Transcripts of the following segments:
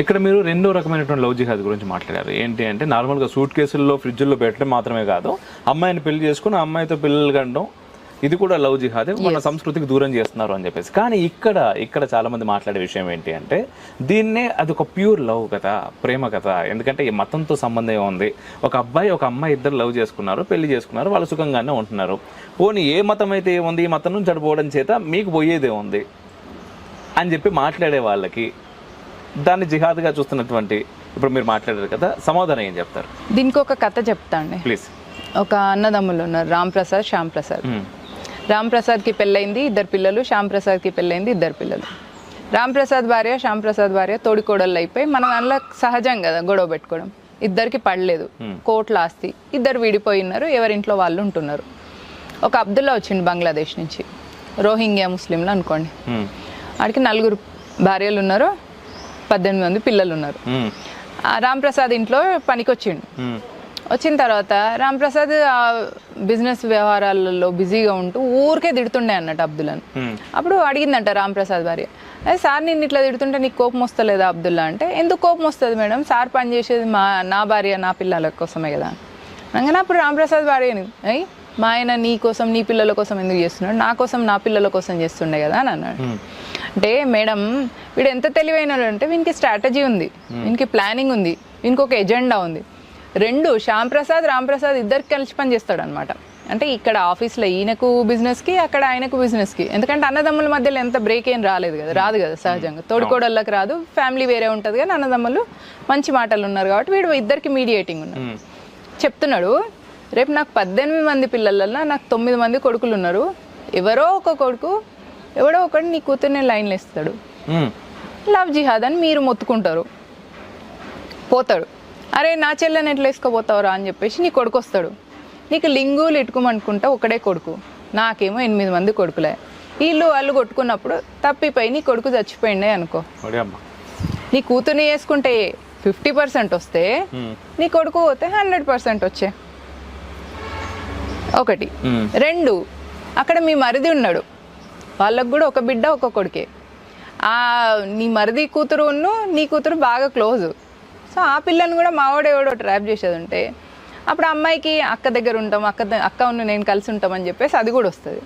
ఇక్కడ మీరు రెండో రకమైనటువంటి లవ్ జిహాద్ గురించి మాట్లాడారు. ఏంటి అంటే నార్మల్గా సూట్ కేసుల్లో ఫ్రిడ్జ్లో పెట్టడం మాత్రమే కాదు, అమ్మాయిని పెళ్లి చేసుకుని అమ్మాయితో పిల్లలు కండం, ఇది కూడా లవ్ జిహాదే, మన సంస్కృతికి దూరం చేస్తున్నారు అని చెప్పేసి. కానీ ఇక్కడ చాలా మంది మాట్లాడే విషయం ఏంటి అంటే దీన్నే అది ఒక ప్యూర్ లవ్ కదా, ప్రేమ కదా. ఎందుకంటే ఈ మతంతో సంబంధం ఉంది. ఒక అబ్బాయి ఒక అమ్మాయి ఇద్దరు లవ్ చేసుకున్నారు, పెళ్లి చేసుకున్నారు, వాళ్ళు సుఖంగానే ఉంటున్నారు. పోనీ ఏ మతం అయితే ఏముంది, ఈ మతం నుంచి అడిపోవడం చేత మీకు పోయేదే ఉంది అని చెప్పి మాట్లాడే వాళ్ళకి దాన్ని జిహాద్గా చూస్తున్నటువంటి ఇప్పుడు మీరు మాట్లాడారు కదా, సమాధానం ఏం చెప్తారు? దీనికి ఒక కథ చెప్తా అండి. ప్లీజ్. ఒక అన్నదమ్ములు ఉన్నారు, రామ్ ప్రసాద్, శ్యామ్ ప్రసాద్. రామ్ ప్రసాద్కి పెళ్ళైంది, 2 పిల్లలు. శ్యామ్ ప్రసాద్కి పెళ్ళైంది, 2 పిల్లలు. రామ్ ప్రసాద్ భార్య, శ్యామ్ ప్రసాద్ భార్య తోడికోడళ్ళు అయిపోయి మన దానిలో సహజం కదా గొడవ పెట్టుకోవడం. ఇద్దరికి పడలేదు, కోట్ల ఆస్తి, ఇద్దరు విడిపోయినారు, ఎవరింట్లో వాళ్ళు ఉంటున్నారు. ఒక అబ్దుల్లా వచ్చిండు బంగ్లాదేశ్ నుంచి, రోహింగ్యా ముస్లింలు అనుకోండి. ఆడికి 4 భార్యలు ఉన్నారు, 18 మంది పిల్లలు ఉన్నారు. రామ్ ప్రసాద్ ఇంట్లో పనికి వచ్చిండు. వచ్చిన తర్వాత రామ్ ప్రసాద్ బిజినెస్ వ్యవహారాలలో బిజీగా ఉంటూ ఊరికే తిడుతుండే అన్నట్టు అబ్దుల్లాని. అప్పుడు అడిగిందంట రామ్ ప్రసాద్ భార్య, అదే సార్ నేను ఇట్లా తిడుతుంటే నీకు కోపం వస్తలేదా అబ్దుల్లా అంటే, ఎందుకు కోపం వస్తుంది మేడం, సార్ పని చేసేది నా భార్య నా పిల్లల కోసమే కదా అనగానే అప్పుడు రామ్ ప్రసాద్ భార్యని, అయ్యి మా ఆయన నీ కోసం నీ పిల్లల కోసం ఎందుకు చేస్తున్నాడు, నా కోసం నా పిల్లల కోసం చేస్తుండే కదా అని అన్నాడు. అంటే మేడం వీడు ఎంత తెలివైనడు అంటే వీనికి స్ట్రాటజీ ఉంది, వీనికి ప్లానింగ్ ఉంది, వీనికి ఒక ఎజెండా ఉంది. 2 శ్యామ్ ప్రసాద్ రామ్ ప్రసాద్ ఇద్దరికి కలిసి పని చేస్తాడు అనమాట. అంటే ఇక్కడ ఆఫీస్లో ఈయనకు బిజినెస్కి, అక్కడ ఆయనకు బిజినెస్కి. ఎందుకంటే అన్నదమ్ముల మధ్యలో ఎంత బ్రేక్ ఏం రాదు కదా సహజంగా. తోడుకోడళ్ళకి రాదు, ఫ్యామిలీ వేరే ఉంటుంది కానీ అన్నదమ్ములు మంచి మాటలు ఉన్నారు కాబట్టి వీడు ఇద్దరికి మీడియేటింగ్ ఉన్నారు. చెప్తున్నాడు, రేపు నాకు 18 మంది పిల్లలల్లో నాకు 9 మంది కొడుకులు ఉన్నారు, ఎవరో ఒక కొడుకు ఎవడో ఒకటి నీ కూతుర్ని లైన్లు ఇస్తాడు, లవ్ జిహాద్ అని మీరు మొత్తుకుంటారు, పోతాడు. అరే నా చెల్లెని ఎట్లా వేసుకోపోతావురా అని చెప్పేసి నీ కొడుకు వస్తాడు. నీకు లింగులు ఇట్టుకోమనుకుంటా ఒకడే కొడుకు, నాకేమో 8 మంది కొడుకులే. వీళ్ళు వాళ్ళు కొట్టుకున్నప్పుడు తప్పిపోయి నీ కొడుకు చచ్చిపోయిండే అనుకో, నీ కూతుర్ని వేసుకుంటే 50% వస్తే నీ కొడుకు పోతే 100% వచ్చే. 1. 2, అక్కడ మీ మరిది ఉన్నాడు, వాళ్ళకు కూడా ఒక బిడ్డ ఒక కొడుకే. నీ మరిది కూతురు నీ కూతురు బాగా క్లోజ్. సో ఆ పిల్లని కూడా మావాడు ఎవడో ట్రాప్ చేసేది ఉంటే అప్పుడు అమ్మాయికి అక్క దగ్గర ఉంటాం, అక్క నేను కలిసి ఉంటామని చెప్పేసి అది కూడా వస్తుంది.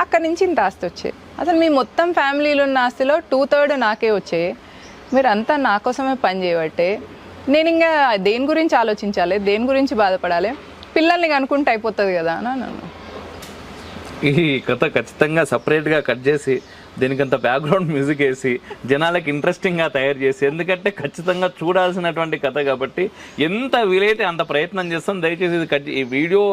అక్కడి నుంచి ఇంత ఆస్తి వచ్చాయి. అసలు మీ మొత్తం ఫ్యామిలీలో ఉన్న ఆస్తిలో 2/3 నాకే వచ్చాయి. మీరు అంతా నా కోసమే పని చేయబట్టే నేను ఇంకా దేని గురించి ఆలోచించాలి, దేని గురించి బాధపడాలి, పిల్లల్ని కనుక్కుంటే అయిపోతుంది కదా అని అన్నాను. ఈ కథ ఖచ్చితంగా సపరేట్గా కట్ చేసి దీనికంత బ్యాక్గ్రౌండ్ మ్యూజిక్ వేసి జనాలకి ఇంట్రెస్టింగ్గా తయారు చేసి, ఎందుకంటే ఖచ్చితంగా చూడాల్సినటువంటి కథ కాబట్టి ఎంత వీలైతే అంత ప్రయత్నం చేస్తాం. దయచేసి ఇది ఈ వీడియో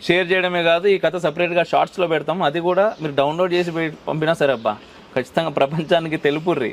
షేర్ చేయడమే కాదు, ఈ కథ సపరేట్గా షార్ట్స్లో పెడతాం, అది కూడా మీరు డౌన్లోడ్ చేసి పంపినా సరే అబ్బా ఖచ్చితంగా ప్రపంచానికి తెలుపుర్రి.